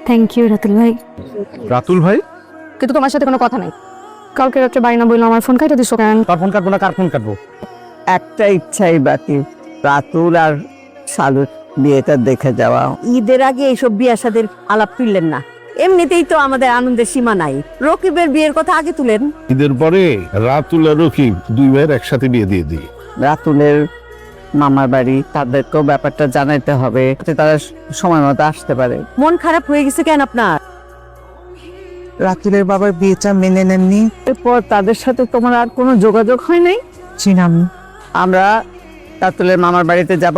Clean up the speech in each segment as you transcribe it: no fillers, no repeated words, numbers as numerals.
Thank you Ratul ভাই। রাতুল ভাই? কিন্তু তোমার সাথে কোনো কথা নাই। কালকে রাত্রে বাড়ি না বললো আমার ফোন কাইটা দিছো কেন? তার ফোন কাটবো না, কার ফোন কাটবো? একটা ইচ্ছাই বাকি, রাতুল আর শালুর বিয়েটা দেখে যাওয়া। ঈদের আগে এইসব বিয়ে শাদীর আলাপ তুললেন না, এমনিতেই তো আমাদের আনন্দের সীমা নাই। রকিবের বিয়ের কথা আগে তুলেন। ঈদের পরে রাতুল আর রকিব দুই ভাইয়ের একসাথে বিয়ে দিয়ে দিই। রাতুলের মামার বাড়ি, তাদেরকেও ব্যাপারটা জানাইতে হবে, যাতে তারা সময় মতো আসতে পারে। মন খারাপ হয়ে গেছে কেন আপনার? রাতুলের বাবার বিয়েটা মেনে নেননি, এরপর তাদের সাথে তোমার আর কোনো যোগাযোগ হয় নাই? চিনাম। আমরা রাতুলের মামার বাড়িতে যাব।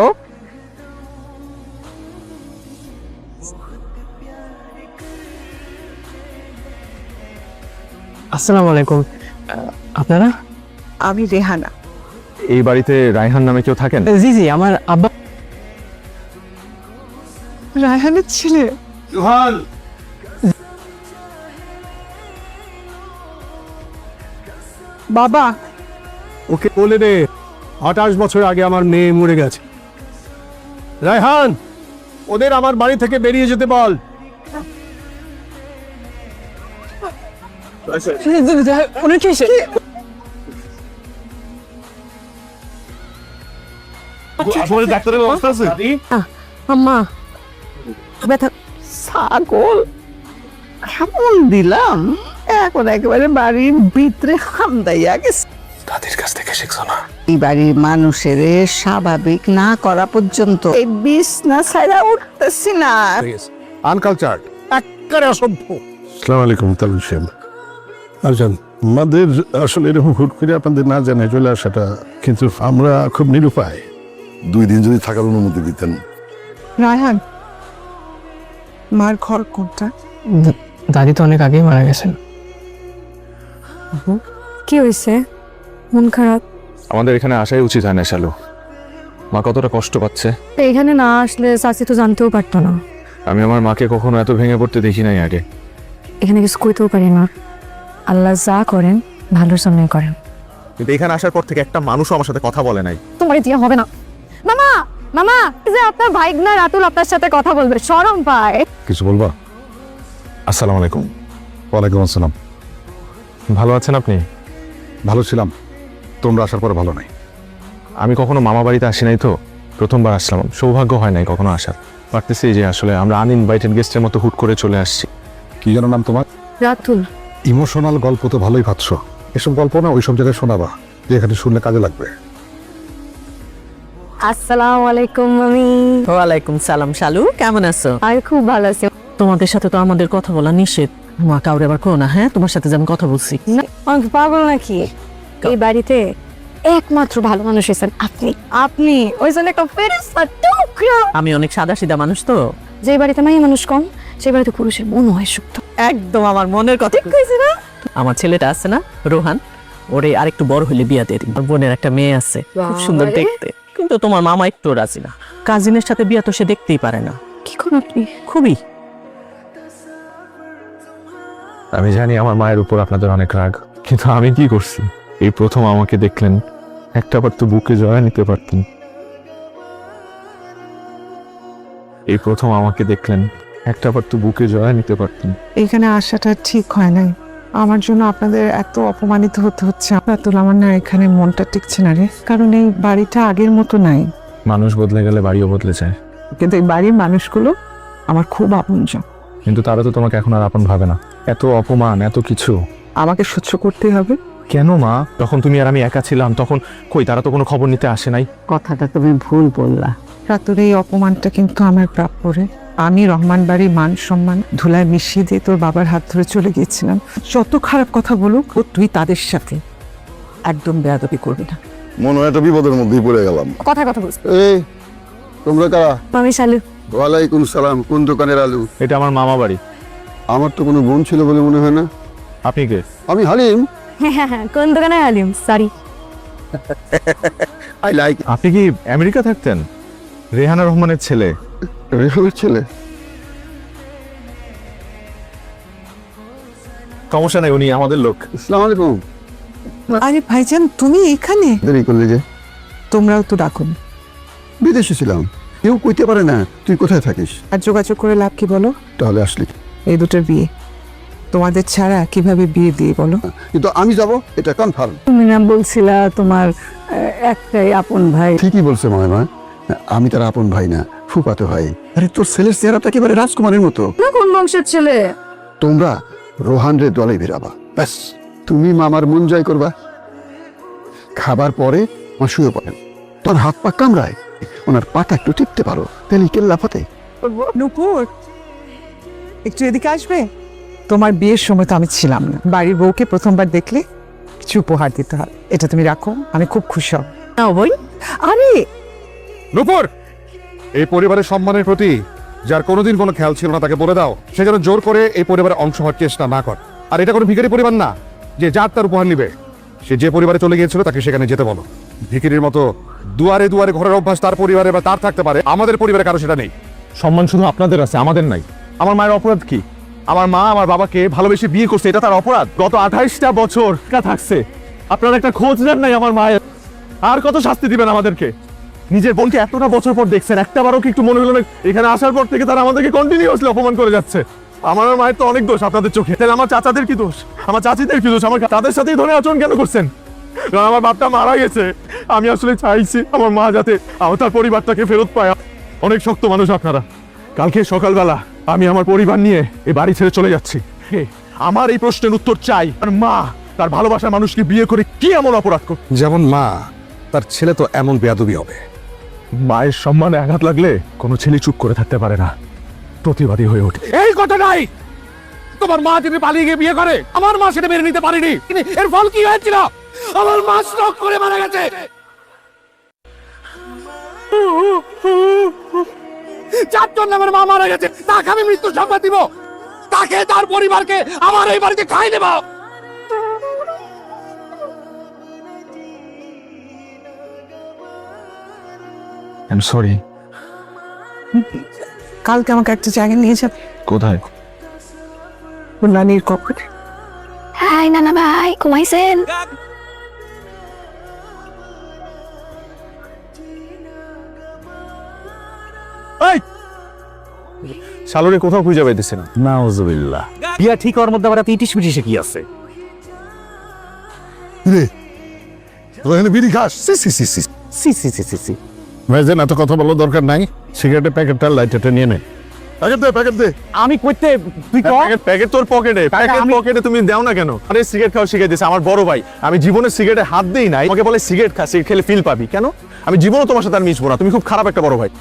আসসালামু আলাইকুম। আপনারা? আমি রেহানা। এই বাড়িতে রায়হান নামে কেউ থাকেন? জি জি, আমার আব্বা। রায়হানের ছেলে? বাবা, ওকে বলে দে 28 বছর আগে আমার মেয়ে মরে গেছে। রায়হান, ওদের আমার বাড়ি থেকে বেরিয়ে যেতে বল। উনি কি এসে? ডাক্তারের ব্যবস্থা আছে? আম্মা ব্যথা। ছাগল কেমন দিলাম, এখন একেবারে বাড়ির ভিতরে হামদাইয়া গেছে। দাদির কাছ থেকে শিখছো না? এই বাড়ির মানুষের স্বাভাবিক না করা পর্যন্ত এই বিছনা ছাইরা উঠতেছি না। আনকালচার্ড, একেবারে অসভ্য। আসসালামু আলাইকুম তালুল সাহেব। আচ্ছা, আমাদের আসলে এরকম হুট করে আপনাদের না জানাই চলে আসাটা, কিন্তু আমরা খুব নিরুপায়। 2 দিন যদি থাকার অনুমতি দিতেন। রায়হান, মার ঘর কোনটা? দাদি তো অনেক আগেই মারা গেছেন। কি হয়েছে? মন খারাপ? আমাদের এখানে আসাই উচিত হয় না শালু। মা কতটা কষ্ট পাচ্ছে। এখানে না আসলে চাচি তো জানতেও পারতো না। আমি আমার মাকে কখনো এত ভেঙে পড়তে দেখি নাই আগে। এখানে কিছু কইতেও পারি না। আল্লাহ যা করেন ভালোর জন্যই করেন। কিন্তু এখানে আসার পর থেকে একটা মানুষও আমার সাথে কথা বলে নাই। তোমার দিয়ে হবে না। মামা মামা, এই যে আপনার ভাইগনা রাতুল আপনার সাথে কথা বলবে, শরম পায়। কিছু বলবা? আসসালামু আলাইকুম। ওয়ালাইকুম আসসালাম। ভালো আছেন আপনি? ভালো ছিলাম, তোমরা আসার পরে ভালো নাই। আমি কখনো মামা বাড়িতে আসি নাই তো, প্রথমবার আসলাম। সৌভাগ্য হয় নাই কখনো আসার। পারতেছি যে আসলে আমরা আনইনভাইটেড গেস্টের মতো হুট করে চলে আসছি। কি যেন নাম তোমার? রাতুল। ইমোশনাল গল্প তো ভালোই ভাবছ, এসব গল্প না ওইসব জায়গায় শোনাবা, যে এখানে শুনলে কাজে লাগবে। আসসালামু আলাইকুম মামি। ওয়ালাইকুম সালাম। শালু, কেমন আছো? আমি খুব ভালো আছি। তোমাদের সাথে তো আমাদের কথা বলা নিষেধ। মা কাউরে আবার করো না, হ্যাঁ? তোমার সাথে যে আমি কথা বলছি। আমি পাগল নাকি? এই বাড়িতে একমাত্র ভালো মানুষ এসেছেন আপনি। আপনি ওই জন্য একটা ফেরেশতা টুকরা। আমি অনেক সাদাসিধা মানুষ তো। যে বাড়িতে মাইয়া মানুষ কম, সেই বাড়িতে পুরুষের মন হয় সুপ্ত। একদম আমার মনের কথা। ঠিক কইছি না? আমার ছেলেটা আছে না, রোহান, ওরে আরেকটু বড় হলে বিয়া দিয়ে দিই। আমার বোনের একটা মেয়ে আছে, খুব সুন্দর বাবারে। দেখতে, কিন্তু তোমার মামা একটু রাজি না। কাজিনের সাথে বিয়া তো সে দেখতেই পারে না। কি করেন আপনি? খুবই। আমি জানি আমার মায়ের উপর আপনাদের অনেক রাগ, কিন্তু আমি কি করছি? এই প্রথম আমাকে দেখলেন, একটাবার তো বুকে জড়ায় নিতে পারতেন। এই প্রথম আমাকে দেখলেন, একটাবার তো বুকে জড়ায় নিতে পারতেন। এখানে আসাটা ঠিক হয় নাই। আমার জন্য আপনাদের এত অপমানিত হতে হচ্ছে। রাতুল, আমার না এখানে মনটা টিকছে না রে, কারণ এই বাড়িটা আগের মতো নাই। মানুষ বদলে গেলে বাড়িও বদলে যায়। কিন্তু এই বাড়ির মানুষগুলো আমার খুব আপনজন। কিন্তু তারা তো তোমাকে এখন আর আপন ভাবে না। এত অপমান, এত কিছু আমাকে সহ্য করতেই হবে। কেন মা? যখন তুমি আর আমি একা ছিলাম তখন কই, তারা তো কোনো খবর নিতে আসে নাই। কথাটা তুমি ভুল বললা। রাতুল, এই অপমানটা কিন্তু আমার প্রাপ্য রে। আমি রহমান বাড়ির মান সম্মান ধুলায় মিশিয়ে দিয়ে তোর বাবার হাত ধরে চলে গিয়েছিলাম। যত খারাপ কথা বলুক, তুই তাদের সাথে একদম বেয়াদবি করবি না। মনে হয় একটা বিপদের মধ্যেই পড়ে গেলাম। কথা বলছি। এই তোমরা কারা? মামি শালু। ওয়ালাইকুম সালাম। কোন দোকানের আলু? এটা আমার মামা বাড়ি। আমার তো কোনো বোন ছিল বলে মনে হয় না। আপনি কে? আমি হালিম। হ্যাঁ, কোন দোকানে আলিম? সরি। I like. আপনি কি আমেরিকা থাকতেন? রেহানা রহমানের ছেলে। রেহানের ছেলে? সমস্যা নেই, উনি আমাদের লোক। আসসালামু আলাইকুম। আরে ভাইজান, তুমি এখানে? দেরি করলে যে? তোমরাও তো ডাকুন। বিদেশে ছিলাম, কেউ কইতে পারে না তুই কোথায় থাকিস। আর যোগাযোগ করে লাভ কি বলো? তাহলে আসলি, এই দুটোর বিয়ে তোমাদের ছাড়া কিভাবে বিয়ে দিয়ে বলো? কিন্তু আমি যাব এটা কনফার্ম। তুমি না বলছিলা তোমার একটাই আপন ভাই। ঠিকই বলছে মা, আমি তার আপন ভাই না, ফুফাতো ভাই। আরে তোর ছেলের চেহারাটা একেবারে রাজকুমারের মতো। না কোন বংশের ছেলে? তোমরা রোহান রে দলে বেরাবা, ব্যাস তুমি মামার মন জয় করবা। খাবার পরে মা শুয়ে পড়েন, তোর হাত পা কামড়ায়, ওনার পাটা একটু টিপতে পারো, তাহলে কেল্লা ফতে। নূপুর, একটু এদিকে আসবে? তোমার বিয়ের সময় তো আমি ছিলাম না, বাড়ির বউকে প্রথমবার দেখলে কিছু উপহার দিতে হয়, এটা তুমি রাখো, আমি খুব খুশি হব। না বই আরে নূপুর, এই পরিবারের সম্মানের প্রতি যার কোনোদিন কোনো খেয়াল ছিল না তাকে বলে দাও সে যেন জোর করে এই পরিবারে অংশ হওয়ার চেষ্টা না করে। আর এটা কোনো ভিখারি পরিবার না যে যার তার উপহার নিবে। সে যে পরিবারে চলে গিয়েছিল তাকে সেখানে যেতে বলো। ভিখারির মতো দুয়ারে দুয়ারে ঘরের অভ্যাস তার পরিবারে বা তার থাকতে পারে, আমাদের পরিবারে কারো সেটা নেই। সম্মান শুধু আপনাদের আছে, আমাদের নাই। আমার মায়ের অপরাধ কি? আমার মা আমার বাবাকে ভালোবেসে বিয়ে করছে, এটা তার অপরাধ? গত 28টা বছর থাকছে, আপনারা একটা খোঁজ নেন নাই আমার মায়ের। আর কত শাস্তি দিবেন আমাদেরকে? নিজের বোনকে এতটা বছর পর দেখছেন, একটা বারও কি একটু মনে হলো না এখানে আসার পর থেকে তারা আমাদেরকে কন্টিনিউয়াসলি অপমান করে যাচ্ছে? আমার মায়ের তো অনেক দোষ আপনাদের চোখে, তাহলে আমার চাচাদের কি দোষ, আমার চাচিদের কি দোষ? আমার তাদের সাথেই ধরে আচরণ কেন করছেন? কারণ আমার বাপটা মারা গেছে, আমি আসলে চাইছি আমার মা যাতে আমার তার পরিবারটাকে ফেরত পায়। অনেক শক্ত মানুষ আপনারা। কালকে সকালবেলা আমি আমার পরিবার নিয়ে এই বাড়ি ছেড়ে চলে যাচ্ছি। আমার এই প্রশ্নের উত্তর চাই, আর মা তার ভালোবাসার মানুষকে বিয়ে করে কি এমন অপরাধ করে? যেমন মা, তার ছেলে তো এমন বেয়াদবি হবে। মায়ের সম্মানে আঘাত লাগলে কোনো ছেলে চুপ করে থাকতে পারে না, প্রতিবাদী হয়ে ওঠে। এই কথা নাই, তোমার মা যদি পালিয়ে গিয়ে বিয়ে করে, আমার মা সেটা মেনে নিতে পারেনি। এর ফল কি হয়েছিল? আমার মা স্ট্রোক করে মারা গেছে। চারজন আমার মা মারা গেছে, তাকে আমি মৃত্যু সংবাদ দিব? তাকে তার পরিবারকে আমার এই বাড়িতে খাই দেব? I'm sorry. কালকে আমাকে একটা জায়গায় নিয়ে যাবে, কোথায়? ওর নানির কবরে। হাই নানা ভাই, ঘুমাইছেন? শালুরে কোথাও খুঁজে পাইতেছে না। নাউজুবিল্লাহ, বিয়া ঠিক হওয়ার মধ্যে আবার ইটিশ পিটিশে কি আছে? রে তোরা এখানে বিড়ি খাস? সি সি সি সি সি সি সি সি সি। ভাইজান, এত কথা বলার দরকার নাই। সিগারেটের প্যাকেটটা লাইটারটা নিয়ে নে। প্যাকেট দে। আমি কইতে তুই ক প্যাকেট তোর পকেটে, প্যাকেট পকেটে তুমি দাও না কেন? আরে সিগারেট খাওয়া শিখে দিয়েছে আমার বড় ভাই। আমি জীবনে সিগারেটে হাত দেই নাই, আমাকে বলে সিগারেট খা, সিগারেট খেলে ফিল পাবি। কেন? আমি জীবনও তোমার সাথে আর মিশবো না, তুমি খুব খারাপ একটা বড় ভাই।